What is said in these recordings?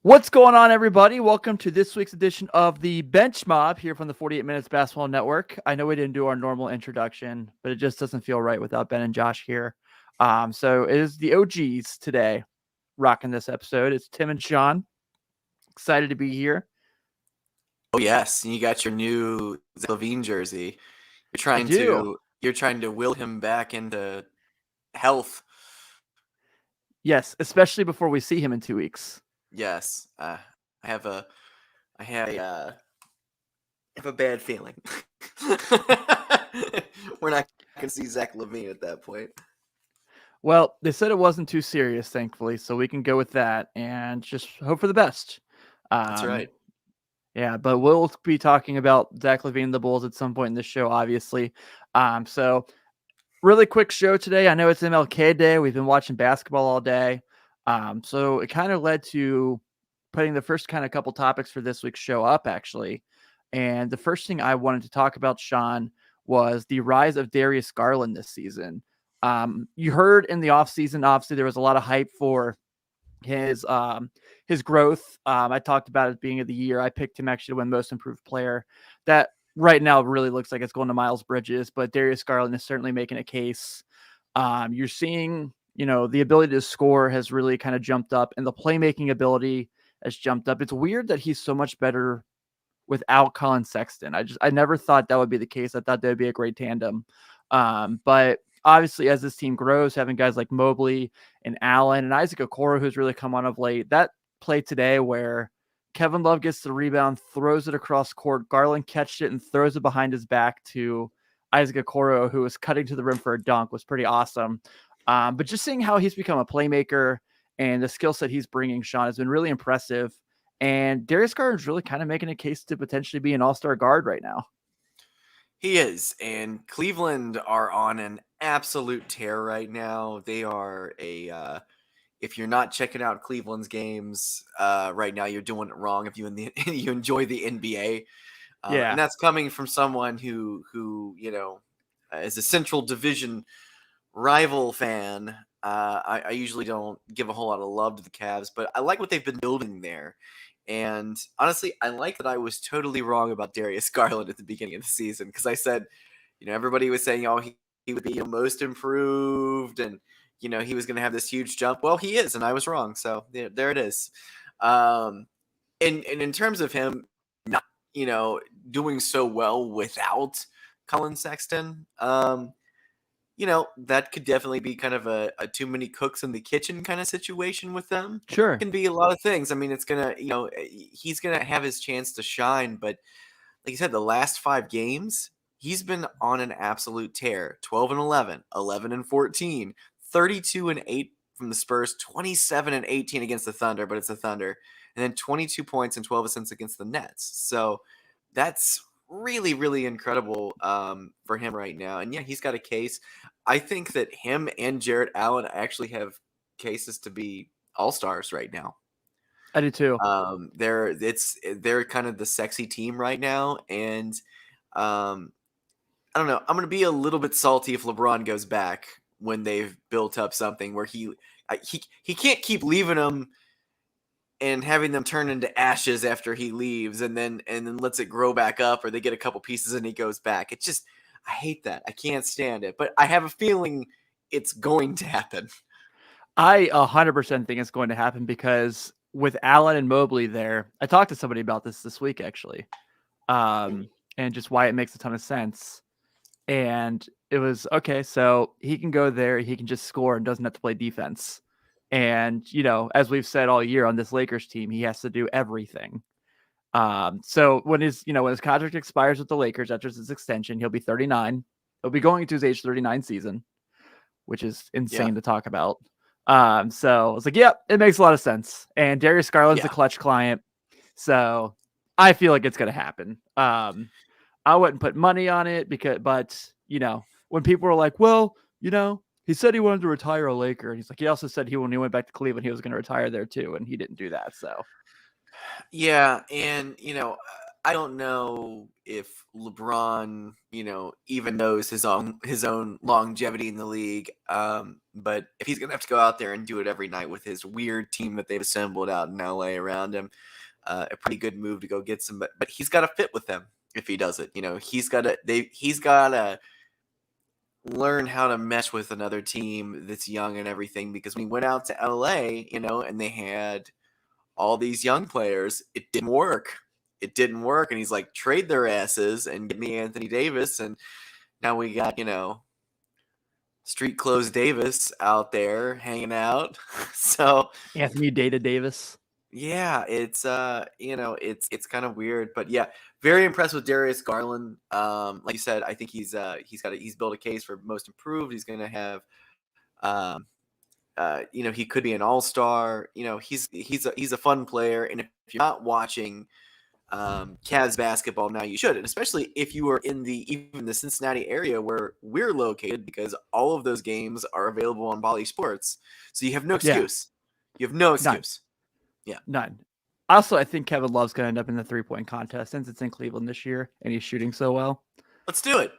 What's going on, everybody? Welcome to this week's edition of the Bench Mob here from the 48 Minutes Basketball Network. I know we didn't do our normal introduction, but it just doesn't feel right without Ben and Josh here. So it is the OGs today rocking this episode. It's Tim and Sean. Excited to be here. Oh yes, you got your new Zach LaVine jersey. I do. You're trying to will him back into health. Yes, especially before we see him in 2 weeks. Yes, I have a bad feeling. We're not going to see Zach LaVine at that point. Well, they said it wasn't too serious, thankfully, so we can go with that and just hope for the best. That's right. Yeah, but we'll be talking about Zach LaVine and the Bulls at some point in this show, obviously. So really quick show today. I know it's MLK Day. We've been watching basketball all day. So it kind of led to putting the first kind of couple topics for this week's show up, actually. And the first thing I wanted to talk about, Sean, was the rise of Darius Garland this season. You heard in the offseason, obviously, there was a lot of hype for his growth. I talked about it being of the year. I picked him actually to win most improved player. That right now really looks like it's going to Miles Bridges, but Darius Garland is certainly making a case. You're seeing, the ability to score has really kind of jumped up, and the playmaking ability has jumped up. It's weird that he's so much better without Colin Sexton. I never thought that would be the case. I thought that would be a great tandem. But obviously, as this team grows, having guys like Mobley and Allen and Isaac Okoro, who's really come on of late, that play today where Kevin Love gets the rebound, throws it across court, Garland catches it and throws it behind his back to Isaac Okoro, who was cutting to the rim for a dunk, was pretty awesome. But just seeing how he's become a playmaker and the skill set he's bringing, Sean, has been really impressive. And Darius Garland's really kind of making a case to potentially be an all-star guard right now. He is, and Cleveland are on an absolute tear right now. They are if you're not checking out Cleveland's games right now, you're doing it wrong. If you you enjoy the NBA, and that's coming from someone who is a Central Division rival fan. I usually don't give a whole lot of love to the Cavs, but I like what they've been building there. And honestly, I like that I was totally wrong about Darius Garland at the beginning of the season, because I said, everybody was saying, oh, he would be most improved, and he was going to have this huge jump. Well, he is, and I was wrong. So there it is. And in terms of him not, doing so well without Colin Sexton, that could definitely be kind of a too many cooks in the kitchen kind of situation with them. Sure. It can be a lot of things. I mean, it's going to, he's going to have his chance to shine. But like you said, the last 5 games, he's been on an absolute tear. 12-11, 11-14, 32-8 from the Spurs, 27-18 against the Thunder, but it's the Thunder. And then 22 points and 12 assists against the Nets. So that's really, really incredible for him right now. And yeah, he's got a case. I think that him and Jarrett Allen actually have cases to be all-stars right now. I do too. They're kind of the sexy team right now, and I don't know. I'm gonna be a little bit salty if LeBron goes back when they've built up something where he can't keep leaving them and having them turn into ashes after he leaves, and then lets it grow back up, or they get a couple pieces and he goes back. It's just, I hate that. I can't stand it, but I have a feeling it's going to happen. I 100% think it's going to happen because with Allen and Mobley there, I talked to somebody about this week, actually, and just why it makes a ton of sense. And it was, okay, so he can go there, he can just score and doesn't have to play defense. And, as we've said all year on this Lakers team, he has to do everything. So when his contract expires with the Lakers after his extension, he'll be 39. He'll be going into his age 39 season, which is insane to talk about. So I was like, yep, it makes a lot of sense. And Darius Garland's a clutch client. So I feel like it's going to happen. I wouldn't put money on it but when people were like, well, he said he wanted to retire a Laker. And he's like, he also said when he went back to Cleveland, he was going to retire there too. And he didn't do that. So. Yeah. And, I don't know if LeBron, even knows his own longevity in the league. But if he's gonna have to go out there and do it every night with his weird team that they've assembled out in LA around him, a pretty good move to go get some. But he's got to fit with them if he does it. He's got to learn how to mesh with another team that's young and everything. Because when he went out to LA, and they had all these young players, it didn't work. And he's like, trade their asses and get me Anthony Davis. And now we got, street clothes Davis out there hanging out. So Anthony Davis. yeah, it's kind of weird, but yeah, very impressed with Darius Garland. Like you said, I think he's built a case for most improved. He's going to have, he could be an all-star. He's a fun player, and if you're not watching Cavs basketball now, you should, and especially if you are in even the Cincinnati area where we're located, because all of those games are available on Bally Sports, so you have no excuse. You have no excuse. None. Also, I think Kevin Love's going to end up in the 3-point contest since it's in Cleveland this year and he's shooting so well. Let's do it.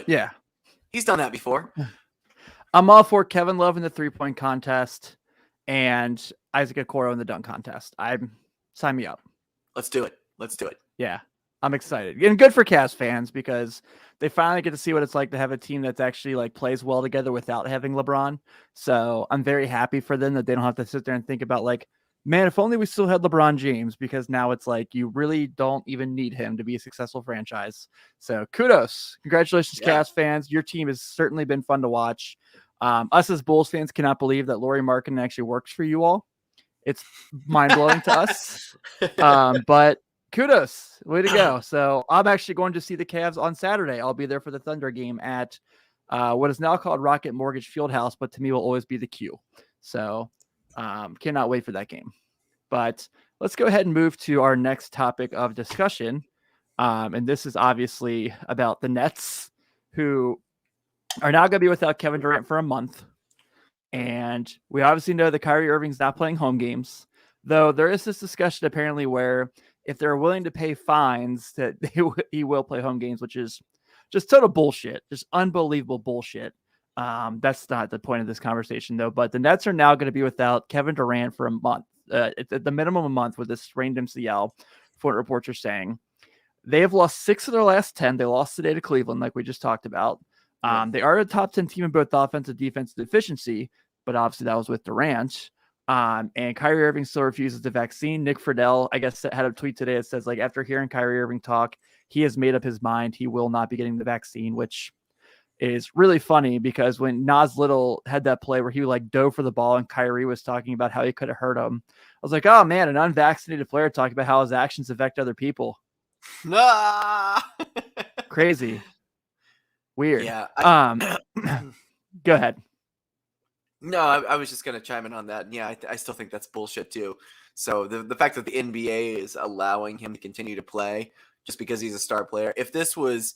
Yeah. He's done that before. I'm all for Kevin Love in the 3-point contest and Isaac Okoro in the dunk contest. Sign me up. Let's do it. Yeah. I'm excited. And good for Cavs fans because they finally get to see what it's like to have a team that's actually like plays well together without having LeBron. So I'm very happy for them that they don't have to sit there and think about like, man, if only we still had LeBron James, because now it's like you really don't even need him to be a successful franchise. So kudos. Congratulations, Cavs fans. Your team has certainly been fun to watch. Us as Bulls fans cannot believe that Lauri Markkanen actually works for you all. It's mind-blowing to us. But kudos. Way to go. So I'm actually going to see the Cavs on Saturday. I'll be there for the Thunder game at what is now called Rocket Mortgage Fieldhouse, but to me will always be the Q. So cannot wait for that game. But let's go ahead and move to our next topic of discussion. And this is obviously about the Nets, who are now going to be without Kevin Durant for a month. And we obviously know that Kyrie Irving's not playing home games, though there is this discussion apparently where if they're willing to pay fines, that he will play home games, which is just total bullshit, just unbelievable bullshit. That's not the point of this conversation, though. But the Nets are now going to be without Kevin Durant for a month, at the minimum a month with this strained MCL, for what reports are saying. They have lost 6 of their last 10. They lost today to Cleveland, like we just talked about. They are a top 10 team in both offensive and defensive efficiency, but obviously that was with Durant. And Kyrie Irving still refuses the vaccine. Nick Friedel, I guess, had a tweet today that says, like, after hearing Kyrie Irving talk, he has made up his mind. He will not be getting the vaccine, which is really funny because when Nas Little had that play where he like dove for the ball and Kyrie was talking about how he could have hurt him, I was like, oh man, an unvaccinated player talking about how his actions affect other people. Crazy. Weird. Yeah. Go ahead. No, I was just going to chime in on that. Yeah, I still think that's bullshit too. So the fact that the NBA is allowing him to continue to play just because he's a star player. If this was,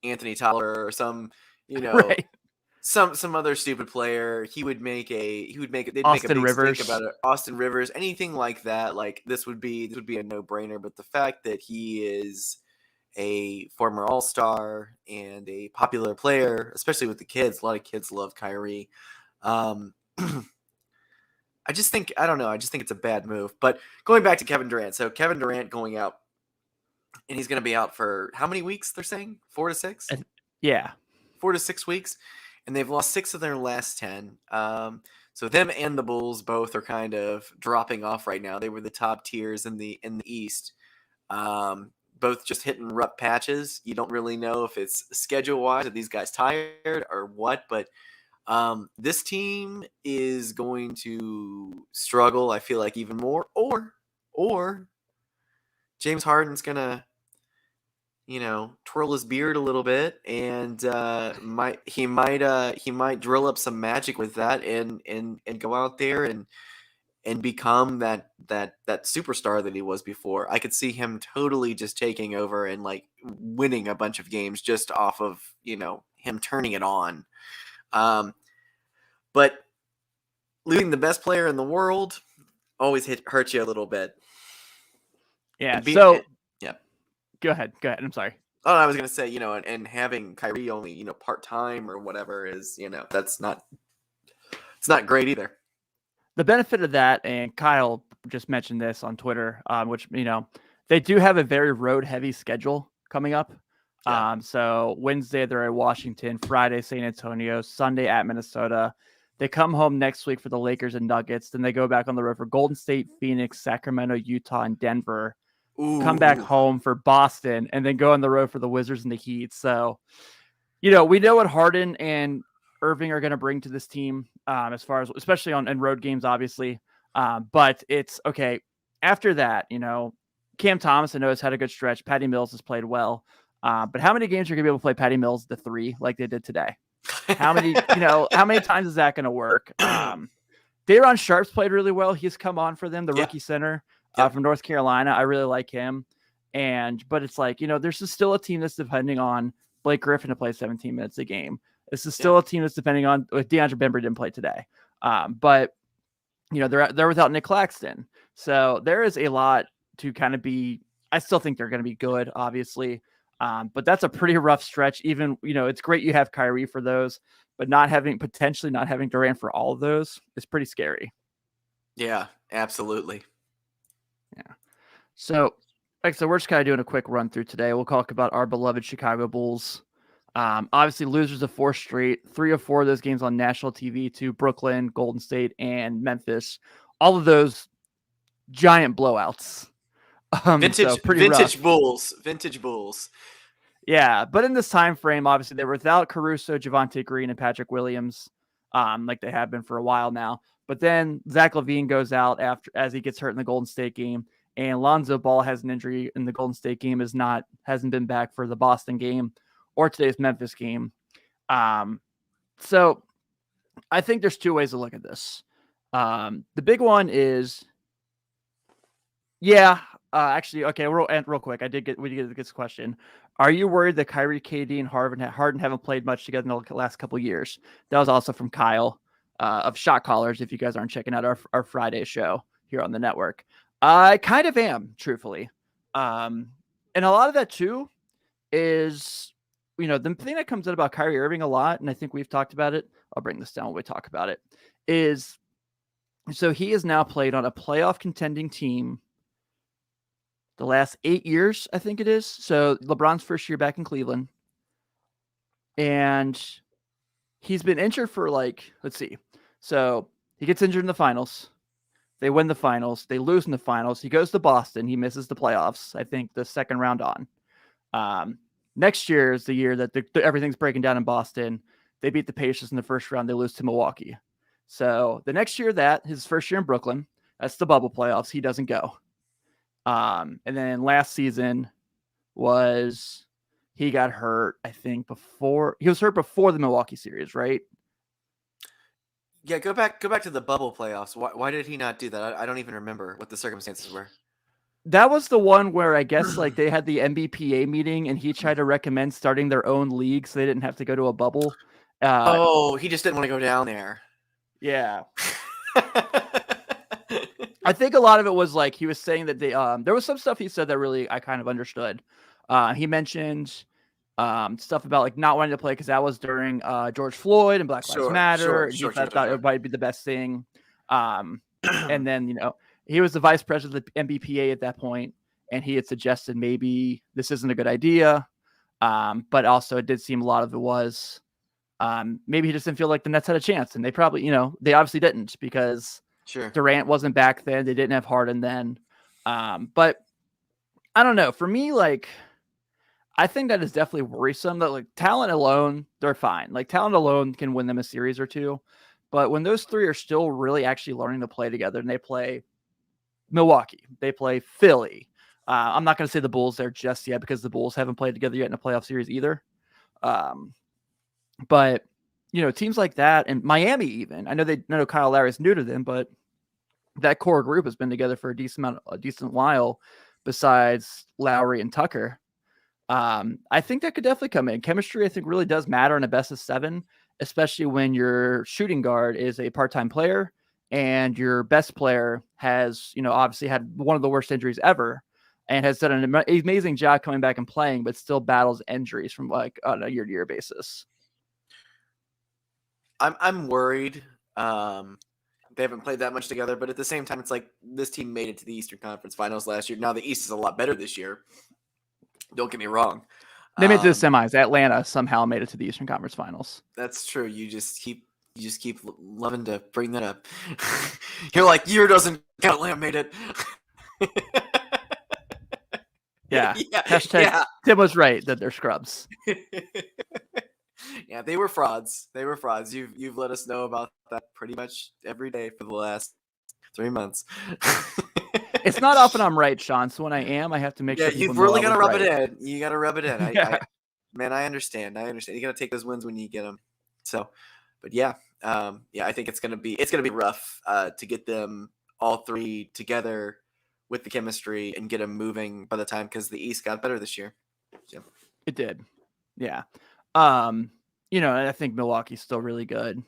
Anthony Tyler or some, right. some other stupid player, they'd make a Austin big Rivers. stink about it. Austin Rivers, anything like that. Like this would be a no-brainer. But the fact that he is a former All-Star and a popular player, especially with the kids, a lot of kids love Kyrie. I just think it's a bad move. But going back to Kevin Durant, so Kevin Durant going out. And he's going to be out for how many weeks, they're saying? 4 to 6? Yeah. 4 to 6 weeks. And they've lost 6 of their last 10. So them and the Bulls both are kind of dropping off right now. They were the top tiers in the East. Both just hitting rough patches. You don't really know if it's schedule-wise, are these guys tired or what. But this team is going to struggle, I feel like, even more. Or James Harden's going to twirl his beard a little bit, and he might drill up some magic with that, and go out there and become that superstar that he was before. I could see him totally just taking over and like winning a bunch of games just off of him turning it on. But losing the best player in the world always hurts you a little bit. Yeah. And So yeah. go ahead. Go ahead. I'm sorry. Oh, I was gonna say, and having Kyrie only, part time or whatever is, it's not great either. The benefit of that, and Kyle just mentioned this on Twitter, which, they do have a very road heavy schedule coming up. Yeah. So Wednesday they're at Washington, Friday San Antonio, Sunday at Minnesota. They come home next week for the Lakers and Nuggets. Then they go back on the road for Golden State, Phoenix, Sacramento, Utah, and Denver. Come back Ooh. home for Boston, and then go on the road for the Wizards and the Heat. So, we know what Harden and Irving are going to bring to this team, as far as, especially in road games, obviously. But it's okay. After that, Cam Thomas, I know, has had a good stretch. Patty Mills has played well. But how many games are you going to be able to play Patty Mills the 3 like they did today? How many times is that going to work? Day'Ron Sharp's played really well. He's come on for them, the rookie center from North Carolina. I really like him. But it's like, there's still a team that's depending on Blake Griffin to play 17 minutes a game. This is still a team that's depending on DeAndre Bembry didn't play today. But they're without Nick Claxton. So there is a lot to kind of be. I still think they're going to be good, obviously. But that's a pretty rough stretch. Even, it's great you have Kyrie for those, but potentially not having Durant for all of those is pretty scary. Yeah, absolutely. Yeah. So we're just kind of doing a quick run through today. We'll talk about our beloved Chicago Bulls. Obviously losers of 4 straight, 3 of 4 of those games on national TV to Brooklyn, Golden State, and Memphis. All of those giant blowouts. Vintage Bulls. Yeah, but in this time frame, obviously they were without Caruso, Javonte Green, and Patrick Williams, like they have been for a while now. But then Zach LaVine goes out as he gets hurt in the Golden State game, and Lonzo Ball has an injury in the Golden State game, hasn't been back for the Boston game or today's Memphis game. So I think there's 2 ways to look at this. The big one is, actually, okay, real quick, we did get this question. Are you worried that Kyrie, KD, and Harden haven't played much together in the last couple of years? That was also from Kyle of Shot Callers, if you guys aren't checking out our Friday show here on the network. I kind of am, truthfully. And a lot of that, too, is, the thing that comes out about Kyrie Irving a lot, and I think we've talked about it, I'll bring this down when we talk about it, is so he has now played on a playoff contending team the last 8 years, I think it is. So LeBron's first year back in Cleveland. And he's been injured for let's see. So he gets injured in the finals. They win the finals. They lose in the finals. He goes to Boston. He misses the playoffs, I think, the second round on. Next year is the year that everything's breaking down in Boston. They beat the Pacers in the first round. They lose to Milwaukee. So the next year his first year in Brooklyn, that's the bubble playoffs. He doesn't go. And then last season he got hurt, I think he was hurt before the Milwaukee series, right? Yeah, go back to the bubble playoffs. Why did he not do that? I don't even remember what the circumstances were. That was the one where I guess they had the NBPA meeting and he tried to recommend starting their own league so they didn't have to go to a bubble. He just didn't want to go down there. Yeah. I think a lot of it was he was saying that there was some stuff he said that really I kind of understood. He mentioned stuff about not wanting to play because that was during George Floyd and Black Lives Matter. And he thought it might be the best thing. And then, he was the vice president of the NBPA at that point, and he had suggested maybe this isn't a good idea. But also it did seem a lot of it was maybe he just didn't feel like the Nets had a chance. And they probably, they obviously didn't because Durant wasn't back then. They didn't have Harden then. But I don't know. For me, I think that is definitely worrisome that talent alone, they're fine. Talent alone can win them a series or 2. But when those 3 are still really actually learning to play together and they play Milwaukee, they play Philly. I'm not going to say the Bulls there just yet because the Bulls haven't played together yet in a playoff series either. But, teams like that and Miami even, I know Kyle Lowry is new to them, but that core group has been together for a decent while besides Lowry and Tucker. I think that could definitely come in. Chemistry, I think, really does matter in a best of 7, especially when your shooting guard is a part-time player and your best player has, obviously had one of the worst injuries ever. and has done an amazing job coming back and playing, but still battles injuries from like on a year-to-year basis. I'm worried. They haven't played that much together, but at the same time, it's like this team made it to the Eastern Conference Finals last year. Now the East is a lot better this year. Don't get me wrong. They made it to the semis. Atlanta somehow made it to the Eastern Conference Finals. That's true. You just keep loving to bring that up. You're like, year doesn't count. Atlanta made it. Yeah. Hashtag Tim was right that they're scrubs. Yeah, they were frauds. You've let us know about that pretty much every day for the last 3 months. It's not often I'm right, Sean. So when I am, I have to make sure. You've really got to rub it in. You got to rub it in. I understand. You got to take those wins when you get them. So, but I think it's gonna be rough to get them all three together with the chemistry and get them moving by the time, because the East got better this year. So. It did. Yeah. I think Milwaukee's still really good.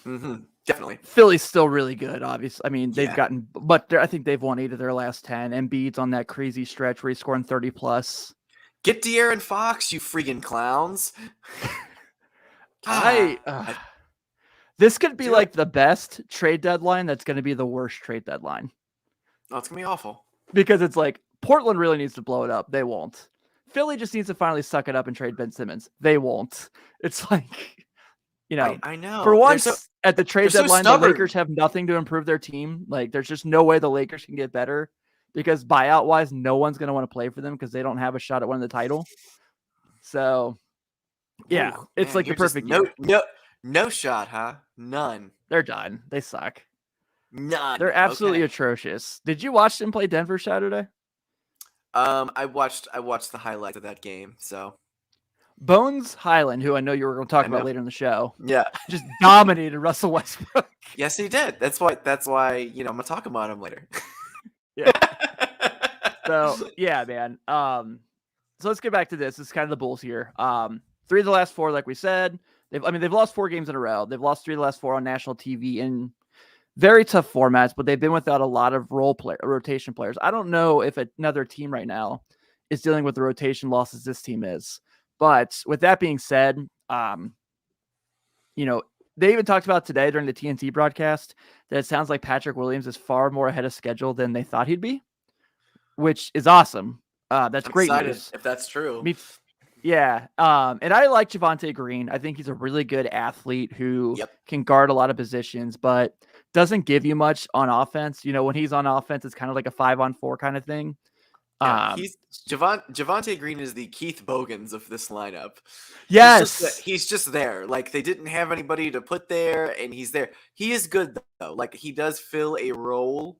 Mm-hmm. Definitely. Philly's still really good, obviously. I mean, they've gotten, but I think they've won 8 of their last 10. Embiid's on that crazy stretch where he's scoring 30 plus. Get De'Aaron Fox, you freaking clowns. This could be like the best trade deadline. That's going to be the worst trade deadline. Oh, it's going to be awful. Because it's like Portland really needs to blow it up. They won't. Philly just needs to finally suck it up and trade Ben Simmons. They won't. It's like, I know. For once, at the trade deadline, the stubborn. Lakers have nothing to improve their team. Like, there's just no way the Lakers can get better because buyout-wise, no one's going to want to play for them because they don't have a shot at winning the title. So, yeah, it's like the perfect year. No shot, huh? None. They're done. They suck. None. They're absolutely atrocious. Did you watch them play Denver Saturday? I watched the highlights of that game. So Bones Hyland, who I know you were going to talk about later in the show, just dominated Russell Westbrook. Yes, he did. That's why I'm gonna talk about him later. Yeah. So yeah, man. So let's get back to this. This is kind of the Bulls here. 3 of the last 4, like we said, they've lost 4 games in a row. They've lost 3 of the last 4 on national TV in very tough formats, but they've been without a lot of rotation players. I don't know if another team right now is dealing with the rotation losses this team is. But with that being said, they even talked about today during the TNT broadcast that it sounds like Patrick Williams is far more ahead of schedule than they thought he'd be, which is awesome. That's great news. If that's true. Yeah. And I like Javonte Green. I think he's a really good athlete who can guard a lot of positions, but doesn't give you much on offense. When he's on offense, it's kind of like a 5-on-4 kind of thing. Javonte Green is the Keith Bogans of this lineup. Yes. He's just there. Like, they didn't have anybody to put there, and he's there. He is good, though. Like, he does fill a role,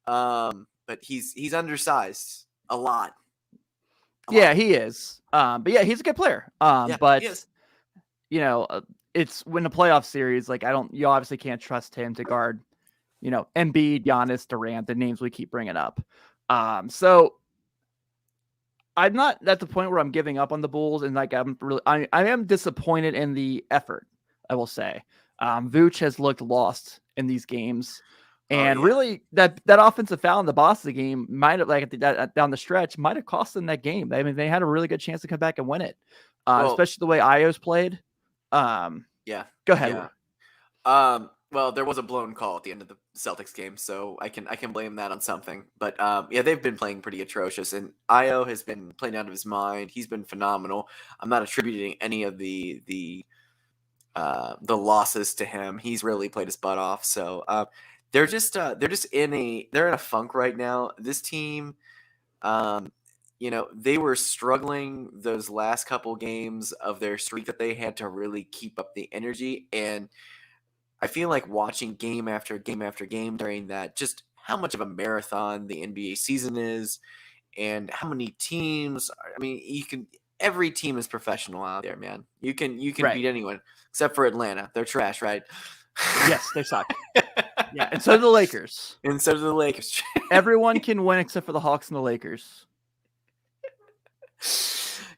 but he's undersized a lot. Yeah, he is. But yeah, he's a good player. But he is. It's when the playoff series, like you obviously can't trust him to guard, Embiid, Giannis, Durant, the names we keep bringing up. So I'm not at the point where I'm giving up on the Bulls, and like I am disappointed in the effort, I will say. Vooch has looked lost in these games. And really, that offensive foul in the Boston game might have, down the stretch, might have cost them that game. I mean, they had a really good chance to come back and win it, especially the way Io's played. Go ahead. Yeah. Well, there was a blown call at the end of the Celtics game, so I can blame that on something. But they've been playing pretty atrocious, and Io has been playing out of his mind. He's been phenomenal. I'm not attributing any of the losses to him. He's really played his butt off. So they're just in a funk right now. This team, they were struggling those last couple games of their streak that they had to really keep up the energy. And I feel like watching game after game after game during that, just how much of a marathon the NBA season is and how many teams. I mean, every team is professional out there, man. You can beat anyone except for Atlanta. They're trash, right? Yes, they suck. Yeah, and so do the Lakers. Everyone can win except for the Hawks and the Lakers.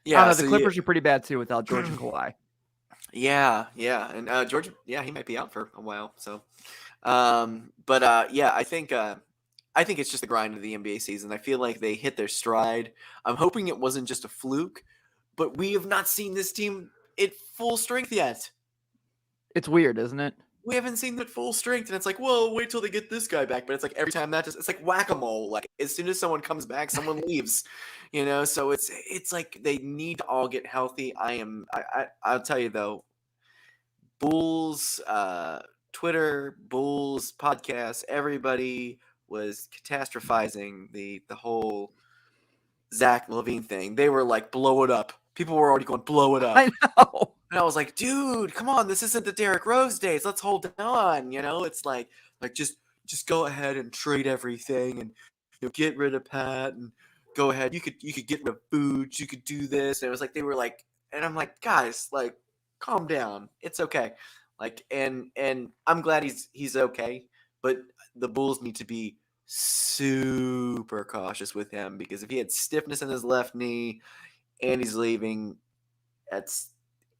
Yeah, the Clippers are pretty bad too without George and Kawhi. Yeah, and George, he might be out for a while. So, I think I think it's just the grind of the NBA season. I feel like they hit their stride. I'm hoping it wasn't just a fluke, but we have not seen this team at full strength yet. It's weird, isn't it? We haven't seen them at full strength, and it's like, well, wait till they get this guy back. But it's like every time it's like whack-a-mole. Like as soon as someone comes back, someone leaves. So it's like they need to all get healthy. I'll tell you though, Bulls Twitter, Bulls podcast, everybody was catastrophizing the whole Zach LaVine thing. They were like, blow it up. People were already going, blow it up. I know. And I was like, dude, come on, this isn't the Derrick Rose days. Let's hold on. It's like just go ahead and trade everything and get rid of Pat and go ahead. You could get rid of Boots. You could do this. And it was like they were like, and I'm like, guys, like, calm down. It's okay. Like, and I'm glad he's okay, but the Bulls need to be super cautious with him because if he had stiffness in his left knee and he's leaving,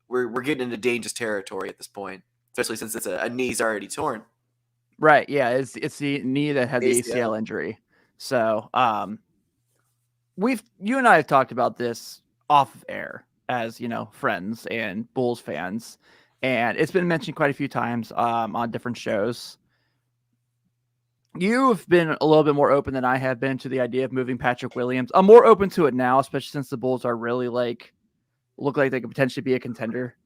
we're getting into dangerous territory at this point, especially since it's a knee's already torn. Right. Yeah. It's the knee that had the ACL. ACL injury. So, you and I have talked about this off of air as, friends and Bulls fans, and it's been mentioned quite a few times, on different shows. You've been a little bit more open than I have been to the idea of moving Patrick Williams. I'm more open to it now, especially since the Bulls are really look like they could potentially be a contender.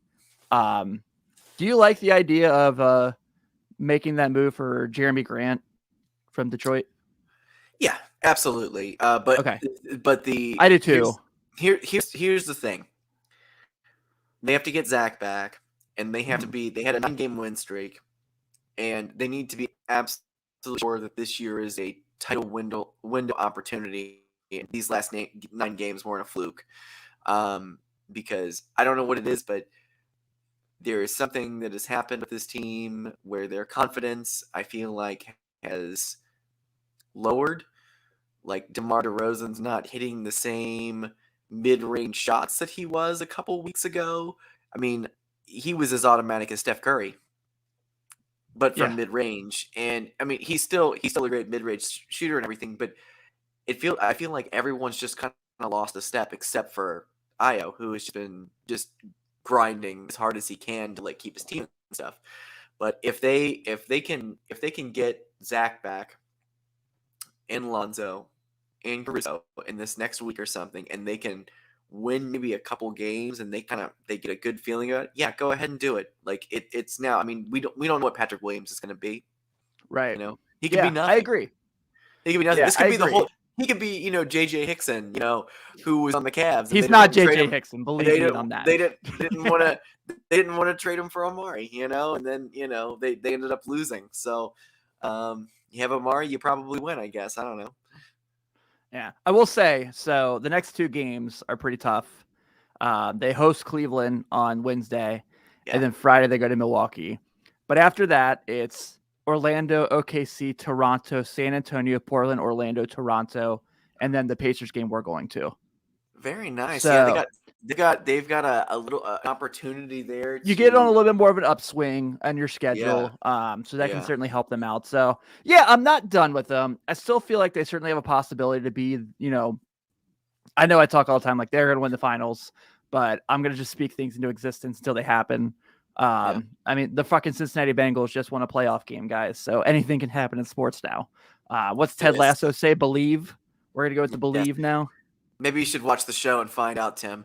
Do you like the idea of making that move for Jeremy Grant from Detroit? Yeah, absolutely. But okay, but I do too. Here's the thing. They have to get Zach back, and they have to be. They had a 9-game win streak, and they need to be absolutely sure that this year is a title window opportunity. And these last 9 games weren't a fluke, because I don't know what it is, but there is something that has happened with this team where their confidence, I feel like, has lowered. Like DeMar DeRozan's not hitting the same mid-range shots that he was a couple weeks ago. I mean, he was as automatic as Steph Curry, but from mid-range. And I mean, he's still a great mid-range shooter and everything. But I feel like everyone's just kind of lost a step, except for Io, who has been just grinding as hard as he can to keep his team and stuff. But if they can get Zach back and Lonzo and Caruso in this next week or something, and they can win maybe a couple games, and they get a good feeling about it, yeah, go ahead and do it. Like it's now. I mean, we don't know what Patrick Williams is going to be, right? He could be nothing. I agree. He could be nothing. Yeah, this could be the whole. He could be, JJ Hickson, who was on the Cavs. He's not JJ Hickson, believe me on that. They didn't want to trade him for Amari, and then they ended up losing. So you have Amari, you probably win, I guess. I don't know. Yeah, I will say, so the next 2 games are pretty tough. They host Cleveland on Wednesday, and then Friday they go to Milwaukee. But after that, it's Orlando, OKC, Toronto, San Antonio, Portland, Orlando, Toronto, and then the Pacers game we're going to. Very nice. So, yeah, they've got a little opportunity there. You get on a little bit more of an upswing on your schedule, so that can certainly help them out. So, yeah, I'm not done with them. I still feel like they certainly have a possibility to be, I know I talk all the time like they're going to win the finals, but I'm going to just speak things into existence until they happen. I mean, the fucking Cincinnati Bengals just won a playoff game, guys. So anything can happen in sports now. What's Ted Lasso say? Believe. We're going to go with the believe now. Maybe you should watch the show and find out, Tim.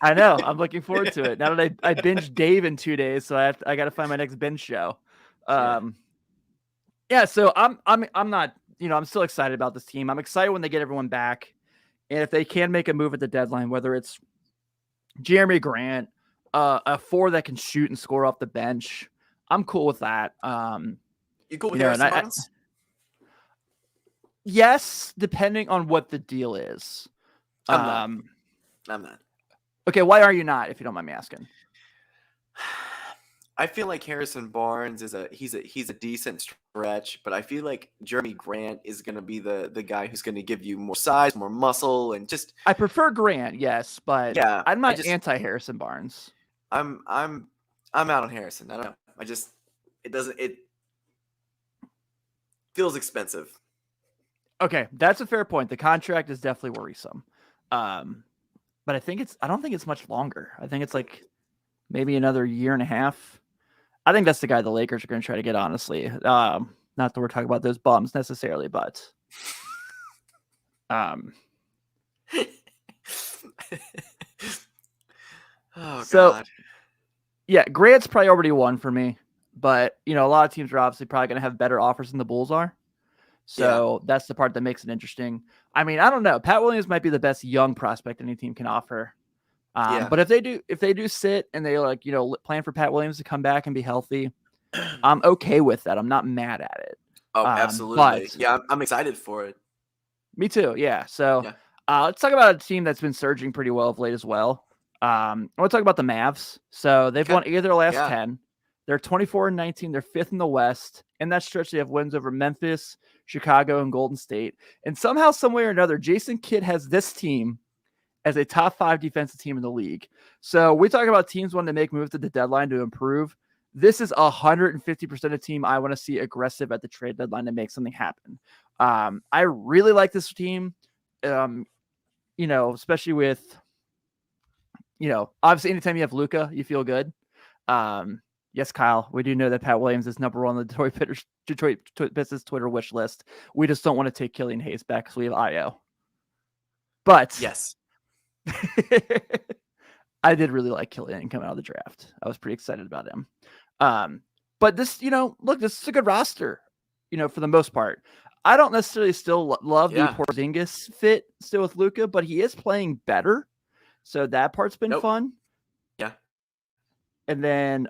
I know. I'm looking forward to it. Now that I binged Dave in 2 days, so I got to find my next binge show. So I'm not, I'm still excited about this team. I'm excited when they get everyone back. And if they can make a move at the deadline, whether it's Jeremy Grant, a 4 that can shoot and score off the bench, I'm cool with that. You cool with Harrison Barnes? Yes, depending on what the deal is. I'm not. Okay, why are you not, if you don't mind me asking? I feel like Harrison Barnes he's a decent stretch, but I feel like Jeremy Grant is going to be the guy who's going to give you more size, more muscle, and just. I prefer Grant, yes, but I'm not anti Harrison Barnes. I'm out on Harrison. I don't know. It feels expensive. Okay, that's a fair point. The contract is definitely worrisome. But I don't think it's much longer. I think it's like maybe another year and a half. I think that's the guy the Lakers are going to try to get, honestly. Not that we're talking about those bums necessarily, but um, Oh so God. yeah, Grant's priority one for me. But a lot of teams are obviously probably going to have better offers than the Bulls are. Yeah. So that's the part that makes it interesting. I mean, I don't know. Pat Williams might be the best young prospect any team can offer. Yeah. But if they do sit and they plan for Pat Williams to come back and be healthy, I'm okay with that. I'm not mad at it. Oh, But absolutely. Yeah, I'm excited for it. me too. Yeah. So Yeah. let's talk about a team that's been surging pretty well of late as well. I want to talk about the Mavs. So they've Okay. won 8 of their last Yeah. 10. They're 24-19. They're 5th in the West. In that stretch, they have wins over Memphis, Chicago, and Golden State. And somehow, some way or another, Jason Kidd has this team as a top 5 defensive team in the league. So we talk about teams wanting to make moves at the deadline to improve. This is 150% a team I want to see aggressive at the trade deadline to make something happen. I really like this team, especially with, obviously anytime you have Luka, you feel good. Yes, Kyle, we do know that Pat Williams is number 1 on the Detroit Pistons Twitter wish list. We just don't want to take Killian Hayes back because we have IO. But Yes. I did really like Killian coming out of the draft. I was pretty excited about him. But this, look, this is a good roster, for the most part. I don't necessarily still love the Porzingis fit still with Luka, but he is playing better. So that part's been fun. Yeah. And then,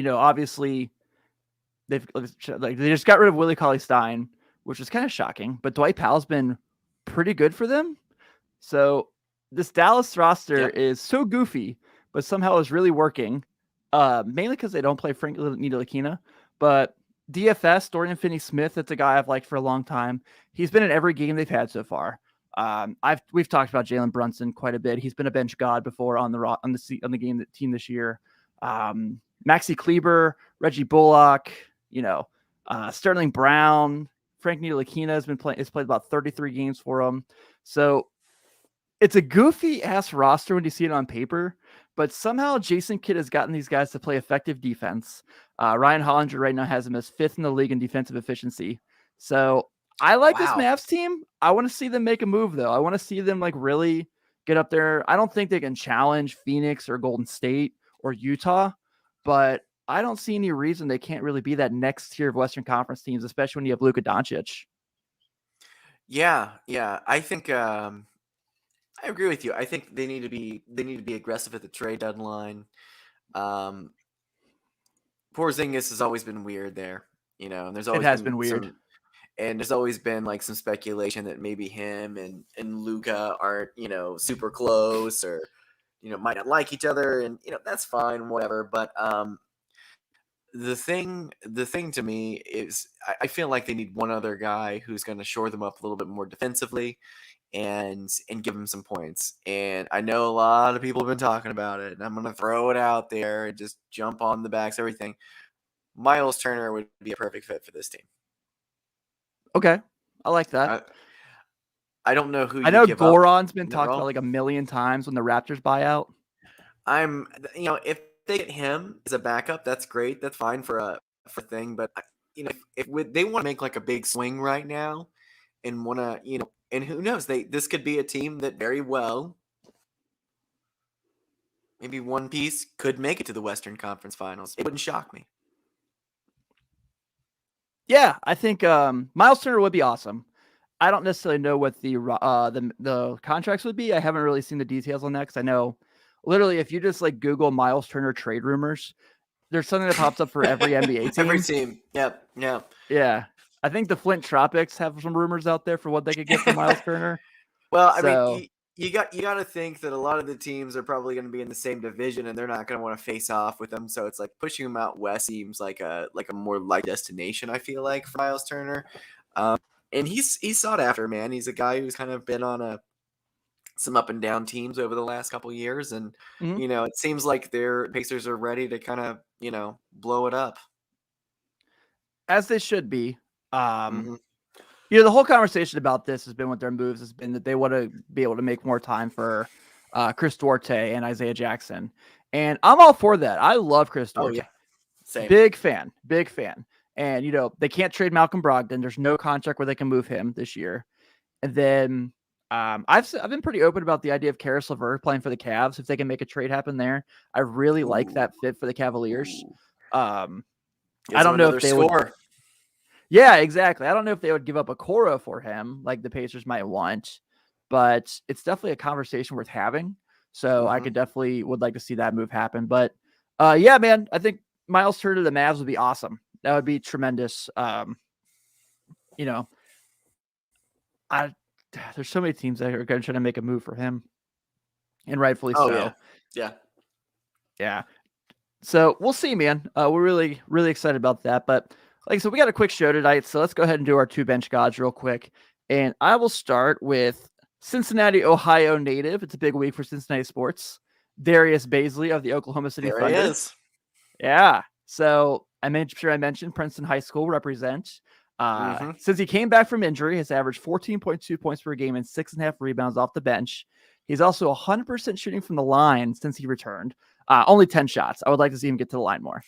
obviously they just got rid of Willie Cauley-Stein, which is kind of shocking, but Dwight Powell's been pretty good for them. So this Dallas roster is so goofy, but somehow is really working. Mainly because they don't play Frank Ntilikina, but DFS Dorian Finney-Smith, that's a guy I've liked for a long time. He's been in every game they've had so far. We've talked about Jalen Brunson quite a bit. He's been a bench god before on the team this year. Maxi Kleber, Reggie Bullock, Sterling Brown, Frank Ntilikina has played about 33 games for him. So it's a goofy ass roster when you see it on paper, but somehow Jason Kidd has gotten these guys to play effective defense. Ryan Hollinger right now has him as 5th in the league in defensive efficiency. So I like this Mavs team. I want to see them make a move though. I want to see them really get up there. I don't think they can challenge Phoenix or Golden State or Utah, but I don't see any reason they can't really be that next tier of Western Conference teams, especially when you have Luka Doncic. Yeah. I think I agree with you. I think they need to be aggressive at the trade deadline. Porzingis has always been weird there, and there's always been weird. And there's always been some speculation that maybe him and Luka aren't, super close or, might not like each other, and that's fine, whatever. But the thing to me is I feel like they need one other guy who's going to shore them up a little bit more defensively and give them some points. And I know a lot of people have been talking about it, and I'm going to throw it out there and just jump on the backs, everything. Miles Turner would be a perfect fit for this team. Okay. I like that. I don't know who I know Goran's been talked about a million times when the Raptors buy out. If they get him as a backup, that's great. That's fine for a thing. But if they want to make a big swing right now and want to, and who knows, this could be a team that very well, maybe one piece could make it to the Western Conference Finals. It wouldn't shock me. Yeah, I think Miles Turner would be awesome. I don't necessarily know what the contracts would be. I haven't really seen the details on that because I know literally if you just Google Miles Turner trade rumors, there's something that pops up for every NBA team. Every team. Yep. Yeah. I think the Flint Tropics have some rumors out there for what they could get from Miles Turner. Well, I mean, you got to think that a lot of the teams are probably going to be in the same division, and they're not going to want to face off with them. So it's pushing them out west seems like a more light destination. I feel like for Miles Turner, and he's sought after, man. He's a guy who's kind of been on some up and down teams over the last couple of years, and it seems like their Pacers are ready to kind of blow it up, as they should be. the whole conversation about this has been with their moves has been that they want to be able to make more time for Chris Duarte and Isaiah Jackson. And I'm all for that. I love Chris Oh Duarte. yeah, same. Big fan. And, they can't trade Malcolm Brogdon. There's no contract where they can move him this year. And then I've been pretty open about the idea of Karis LeVert playing for the Cavs if they can make a trade happen there. I really like that fit for the Cavaliers. I don't know if they would. Yeah, exactly. I don't know if they would give up a Coro for him like the Pacers might want, but it's definitely a conversation worth having. So I could definitely would like to see that move happen. But yeah, man, I think Miles Turner to the Mavs would be awesome. That would be tremendous. There's so many teams that are going to try to make a move for him, and rightfully so. Yeah. So we'll see, man. We're really, really excited about that. But like I said, we got a quick show tonight, so let's go ahead and do our two bench gods real quick. And I will start with Cincinnati, Ohio native. It's a big week for Cincinnati sports. Darius Baisley of the Oklahoma City Thunder. There he is. Yeah. So I mentioned Princeton High School represent. Since he came back from injury, has averaged 14.2 points per game and 6.5 rebounds off the bench. He's also 100% shooting from the line since he returned. Only 10 shots. I would like to see him get to the line more.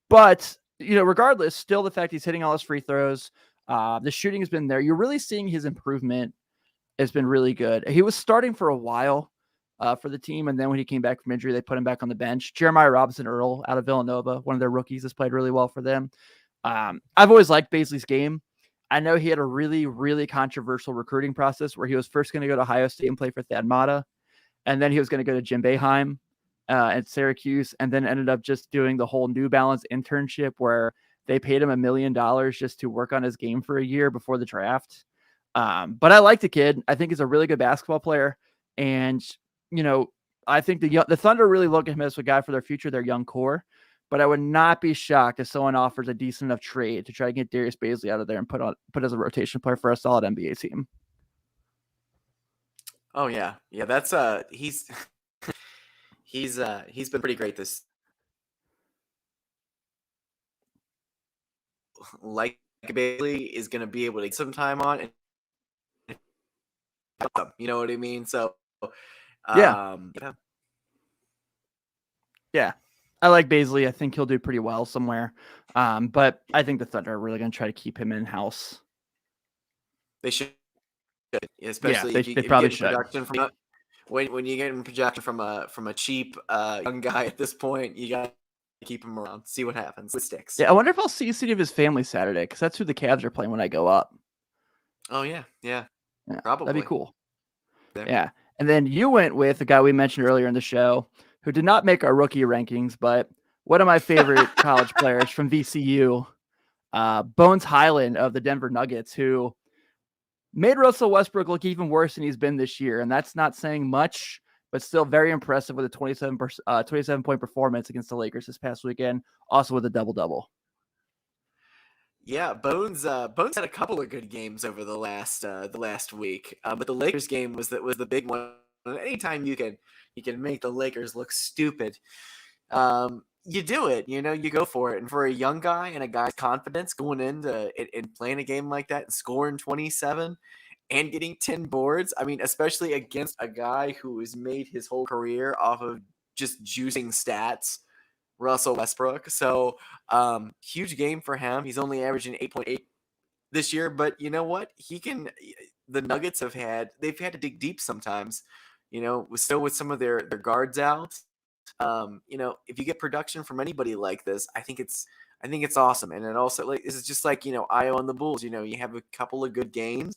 But, regardless, still the fact he's hitting all his free throws, the shooting has been there. You're really seeing his improvement has been really good. He was starting for a while for the team, and then when he came back from injury, they put him back on the bench. Jeremiah Robinson-Earl out of Villanova, one of their rookies, has played really well for them. I've always liked Baisley's game. I know he had a really, really controversial recruiting process where he was first going to go to Ohio State and play for Thad Matta, and then he was going to go to Jim Boeheim at Syracuse, and then ended up just doing the whole New Balance internship where they paid him $1 million just to work on his game for a year before the draft. But I like the kid. I think he's a really good basketball player, and I think the Thunder really look at him as a guy for their future, their young core. But I would not be shocked if someone offers a decent enough trade to try to get Darius Baisley out of there and put as a rotation player for a solid NBA team. Oh yeah. That's he's been pretty great this. Like Baisley is going to be able to get some time on, and you know what I mean. So yeah. I like Bazley. I think he'll do pretty well somewhere. But I think the Thunder are really going to try to keep him in-house. They should. Especially they probably should. When you get in projection from a cheap young guy at this point, you got to keep him around. See what happens. It sticks. Yeah, I wonder if I'll see any of his family Saturday, because that's who the Cavs are playing when I go up. Oh, yeah. Probably. That'd be cool. Yeah. And then you went with the guy we mentioned earlier in the show, who did not make our rookie rankings, but one of my favorite college players from VCU, Bones Hyland of the Denver Nuggets, who made Russell Westbrook look even worse than he's been this year. And that's not saying much, but still very impressive with a 27-point performance against the Lakers this past weekend, also with a double-double. Yeah, Bones had a couple of good games over the last week, but the Lakers game was the big one. Anytime you can make the Lakers look stupid, you do it. You go for it. And for a young guy and a guy's confidence going into and playing a game like that and scoring 27 and getting 10 boards, I mean, especially against a guy who has made his whole career off of just juicing stats, Russell Westbrook. So huge game for him. He's only averaging 8.8 this year, but you know what? The Nuggets they've had to dig deep sometimes, still with some of their guards out. If you get production from anybody like this, I think it's awesome. And it also this is just like, Iowa and the Bulls, you have a couple of good games.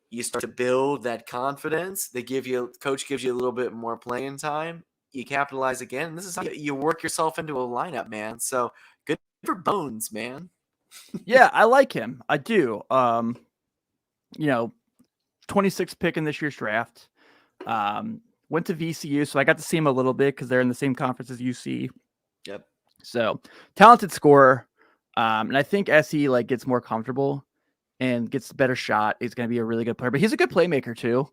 You start to build that confidence. Coach gives you a little bit more playing time. You capitalize again. This is how you work yourself into a lineup, man. So good for Bones, man. Yeah, I like him. I do. 26th pick in this year's draft. Went to VCU, so I got to see him a little bit because they're in the same conference as UC. Yep. So talented scorer. And I think as he gets more comfortable and gets a better shot, he's going to be a really good player. But he's a good playmaker too.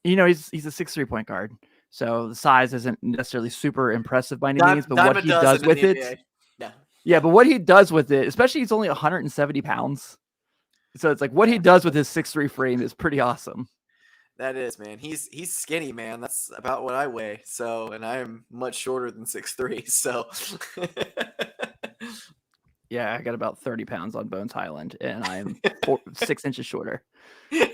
He's a 6'3" point guard. So the size isn't necessarily super impressive by any means, but what he does with it. Yeah, but what he does with it, especially he's only 170 pounds. So it's like what he does with his 6'3" frame is pretty awesome. That is, man. He's skinny, man. That's about what I weigh. So, and I'm much shorter than 6'3". So, Yeah, I got about 30 pounds on Bones Hyland, and I'm 6 inches shorter. Yeah.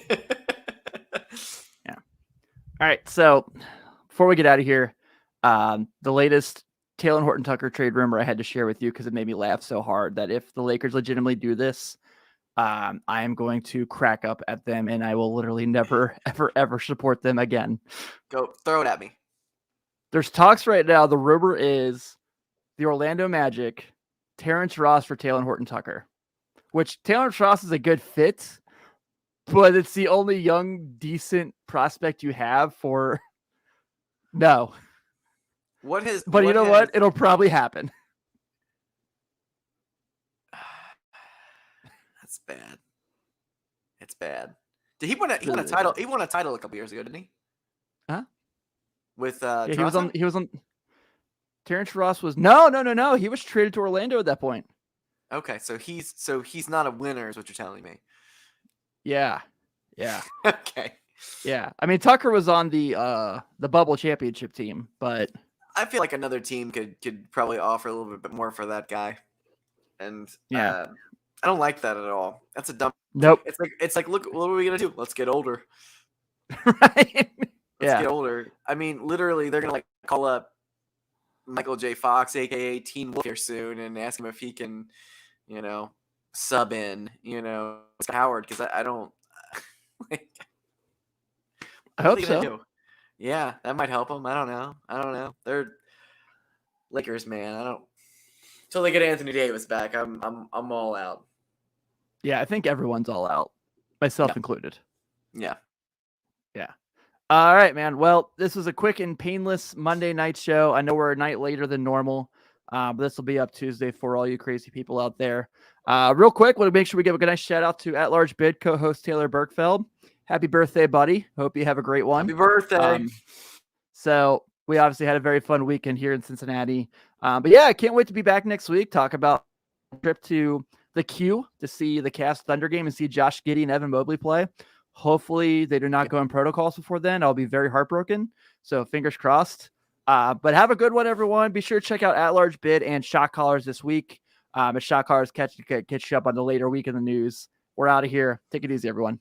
All right. So before we get out of here, the latest Taylor Horton Tucker trade rumor I had to share with you because it made me laugh so hard that if the Lakers legitimately do this, I am going to crack up at them, and I will literally never, ever, ever support them again. Go throw it at me. There's talks right now. The rumor is the Orlando Magic, Terrence Ross for Taylor Horton Tucker, which Terrence Ross is a good fit, but it's the only young, decent prospect you have for no. But you know what? It'll probably happen. That's bad. It's bad. Did he win a title? He won a title a couple years ago, didn't he? Huh? With yeah, he was on. Terrence Ross was no. He was traded to Orlando at that point. Okay, so he's not a winner, is what you're telling me. Yeah. Okay. Yeah, I mean Tucker was on the bubble championship team, but I feel like another team could probably offer a little bit more for that guy, and yeah, I don't like that at all. That's a dumb. Nope. It's like look, what are we gonna do? Let's get older. Right. Let's get older. I mean, literally, they're gonna like call up Michael J. Fox, aka Teen Wolf, here soon, and ask him if he can, sub in, Howard, because I don't. I hope so. Yeah, that might help them. I don't know. They're Lakers, man. I don't. Until they get Anthony Davis back, I'm all out. Yeah, I think everyone's all out, myself included. Yeah. All right, man. Well, this was a quick and painless Monday night show. I know we're a night later than normal, but this will be up Tuesday for all you crazy people out there. Real quick, want to make sure we give a nice shout out to At Large Bid co-host Taylor Berkfeld. Happy birthday, buddy. Hope you have a great one. Happy birthday. So we obviously had a very fun weekend here in Cincinnati. But yeah, I can't wait to be back next week. Talk about a trip to the Q to see the Cavs Thunder game and see Josh Giddey and Evan Mobley play. Hopefully they do not go in protocols before then. I'll be very heartbroken. So fingers crossed. But have a good one, everyone. Be sure to check out At Large Bid and Shot Callers this week. As Shot Callers catch you up on the later week in the news. We're out of here. Take it easy, everyone.